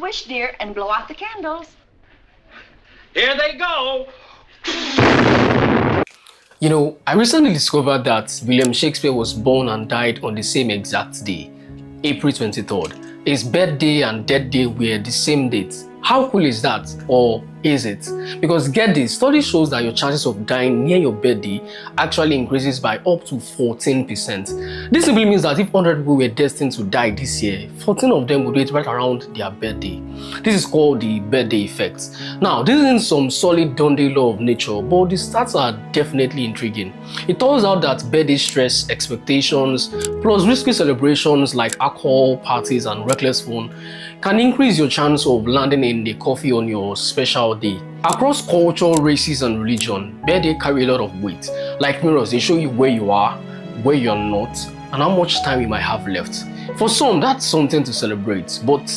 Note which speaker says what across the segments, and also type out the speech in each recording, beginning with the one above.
Speaker 1: wish, dear, and blow out the candles.
Speaker 2: Here they go.
Speaker 3: You know, I recently discovered that William Shakespeare was born and died on the same exact day, April 23rd. His birthday and death day were the same date. How cool is that? Or is it? Because get this, study shows that your chances of dying near your birthday actually increases by up to 14%. This simply means that if 100 people were destined to die this year, 14 of them would do it right around their birthday. This is called the birthday effect. Now, this isn't some solid Dundee law of nature, but the stats are definitely intriguing. It turns out that birthday stress, expectations, plus risky celebrations like alcohol, parties, and reckless fun can increase your chance of landing in the coffee on your special day. Across culture, races, and religion, birthdays carry a lot of weight. Like mirrors, they show you where you are, where you're not, and how much time you might have left. For some, that's something to celebrate, but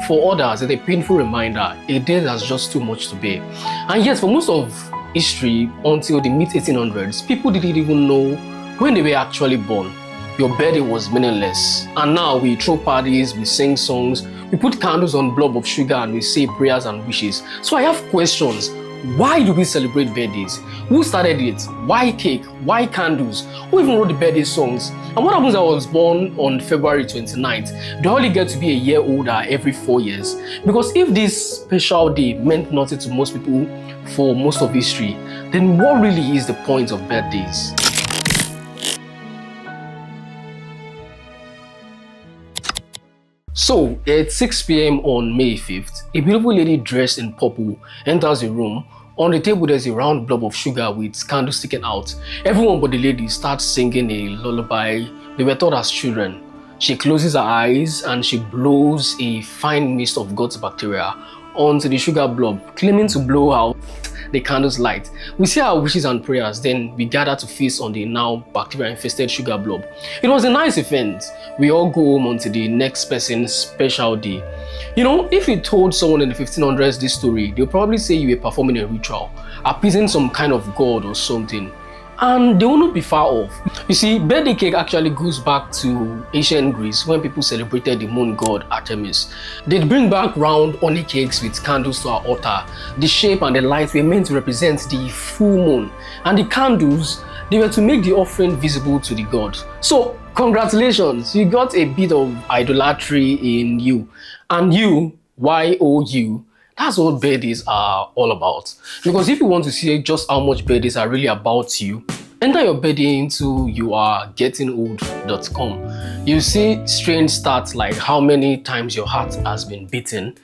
Speaker 3: for others, it's a painful reminder a day that's just too much to bear. And yet, for most of history, until the mid-1800s, people didn't even know when they were actually born. Your birthday was meaningless. And now we throw parties, we sing songs, we put candles on blob of sugar, and we say prayers and wishes. So I have questions. Why do we celebrate birthdays? Who started it? Why cake? Why candles? Who even wrote the birthday songs? And what happens if I was born on February 29th? Do I only get to be a year older every 4 years? Because if this special day meant nothing to most people for most of history, then what really is the point of birthdays? So, at 6 p.m. on May 5th, a beautiful lady dressed in purple enters the room. On the table, there's a round blob of sugar with candles sticking out. Everyone but the lady starts singing a lullaby they were taught as children. She closes her eyes and she blows a fine mist of God's bacteria onto the sugar blob, claiming to blow out the candle's light. We say our wishes and prayers, then we gather to feast on the now bacteria-infested sugar blob. It was a nice event. We all go home onto the next person's special day. You know, if you told someone in the 1500s this story, they'll probably say you were performing a ritual, appeasing some kind of god or something. And they will not be far off. You see, birthday cake actually goes back to ancient Greece when people celebrated the moon god Artemis. They'd bring back round honey cakes with candles to our altar. The shape and the light were meant to represent the full moon. And the candles, they were to make the offering visible to the god. So, congratulations, you got a bit of idolatry in you. And you, Y-O-U, that's what birthdays are all about. Because if you want to see just how much birthdays are really about you, enter your birthday into youaregettingold.com. You see strange stats like how many times your heart has been beaten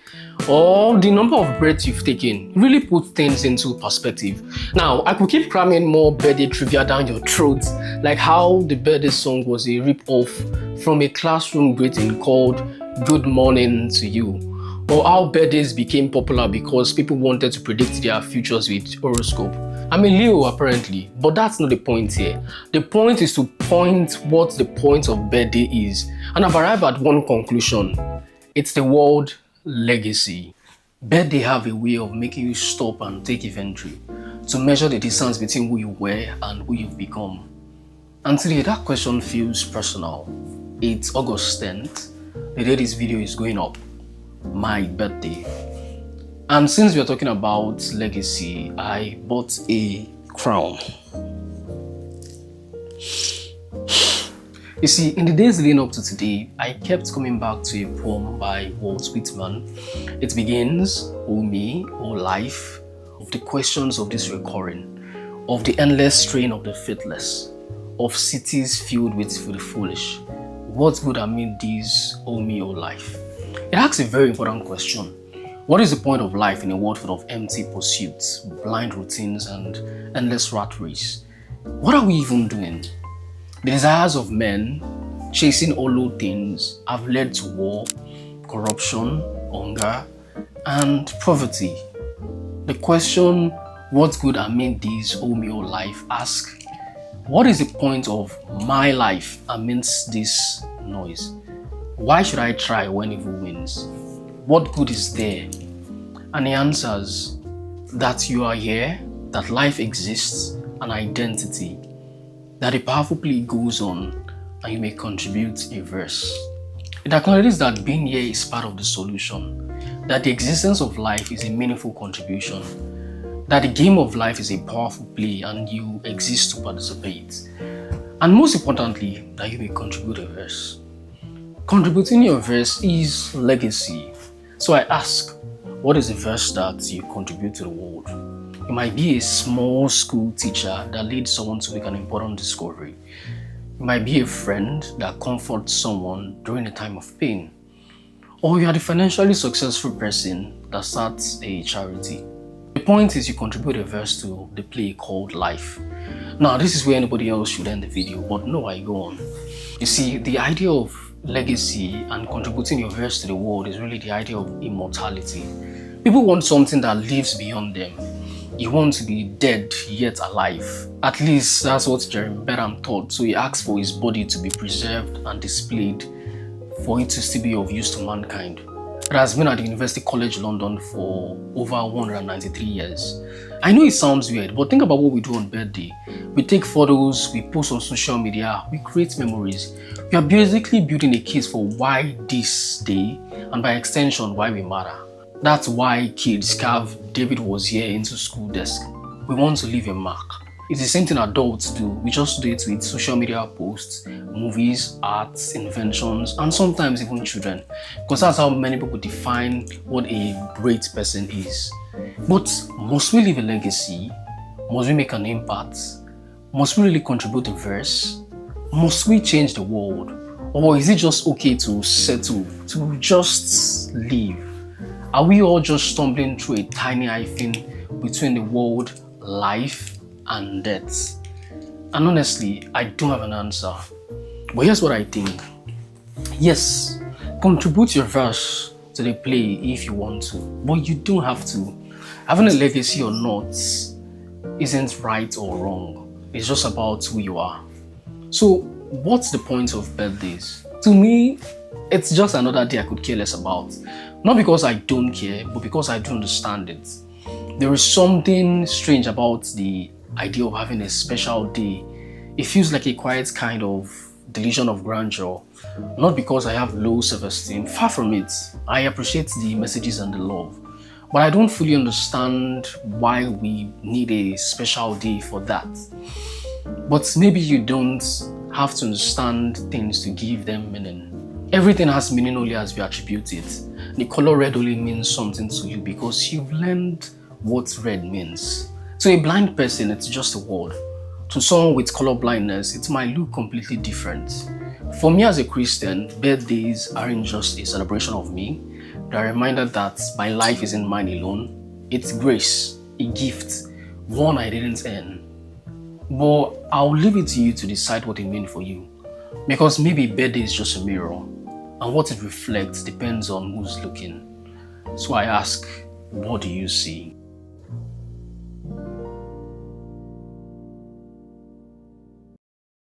Speaker 3: or the number of breaths you've taken. Really put things into perspective. Now, I could keep cramming more birthday trivia down your throat, like how the birthday song was a rip-off from a classroom greeting called Good Morning to You. Or how birthdays became popular because people wanted to predict their futures with horoscope. I'm a Leo apparently, but that's not the point here. The point is to point what the point of birthday is. And I've arrived at one conclusion. It's the word legacy. Birthday have a way of making you stop and take inventory to measure the distance between who you were and who you've become. And today that question feels personal. It's August 10th, the day this video is going up. My birthday. And since we're talking about legacy, I bought a crown. You see, in the days leading up to today, I kept coming back to a poem by Walt Whitman. It begins, "O me, O life, of the questions of this recurring, of the endless strain of the faithless, of cities filled with the foolish. What good amid these, O me, O life?" It asks a very important question. What is the point of life in a world full of empty pursuits, blind routines, and endless rat race? What are we even doing? The desires of men, chasing hollow things, have led to war, corruption, hunger, and poverty. The question, what good amid these, O me, O life, asks, what is the point of my life amidst this noise? Why should I try when evil wins? What good is there? And he answers that you are here, that life exists, an identity, that a powerful play goes on, and you may contribute a verse. It acknowledges that being here is part of the solution, that the existence of life is a meaningful contribution, that the game of life is a powerful play and you exist to participate, and most importantly, that you may contribute a verse. Contributing your verse is legacy. So I ask, what is the verse that you contribute to the world? You might be a small school teacher that leads someone to make an important discovery. You might be a friend that comforts someone during a time of pain. Or you are the financially successful person that starts a charity. The point is you contribute a verse to the play called life. Now, this is where anybody else should end the video, but no, I go on. You see, the idea of legacy and contributing your verse to the world is really the idea of immortality. People want something that lives beyond them. You want to be dead yet alive. At least that's what Jeremy Bentham thought. So he asked for his body to be preserved and displayed for it to still be of use to mankind. It has been at the University College London for over 193 years. I know it sounds weird, but think about what we do on birthday. We take photos, we post on social media, we create memories. We are basically building a case for why this day, and by extension, why we matter. That's why kids carve "David was here" into school desk. We want to leave a mark. It's the same thing adults do. We just do it with social media posts, movies, arts, inventions, and sometimes even children. Because that's how many people define what a great person is. But must we leave a legacy? Must we make an impact? Must we really contribute a verse? Must we change the world? Or is it just okay to settle, to just live? Are we all just stumbling through a tiny hyphen between the word life and death? And honestly, I don't have an answer. But here's what I think. Yes, contribute your verse to the play if you want to, but you don't have to. Having a legacy or not isn't right or wrong. It's just about who you are. So, what's the point of birthdays? To me, it's just another day I could care less about. Not because I don't care, but because I don't understand it. There is something strange about the idea of having a special day. It feels like a quiet kind of delusion of grandeur. Not because I have low self-esteem, far from it. I appreciate the messages and the love. But I don't fully understand why we need a special day for that. But maybe you don't have to understand things to give them meaning. Everything has meaning only as we attribute it. The color red only means something to you because you've learned what red means. To a blind person, it's just a word. To someone with color blindness, it might look completely different. For me as a Christian, birthdays aren't just a celebration of me. They're a reminder that my life isn't mine alone. It's grace, a gift, one I didn't earn. But I'll leave it to you to decide what it means for you. Because maybe birthday is just a mirror, and what it reflects depends on who's looking. So I ask, what do you see?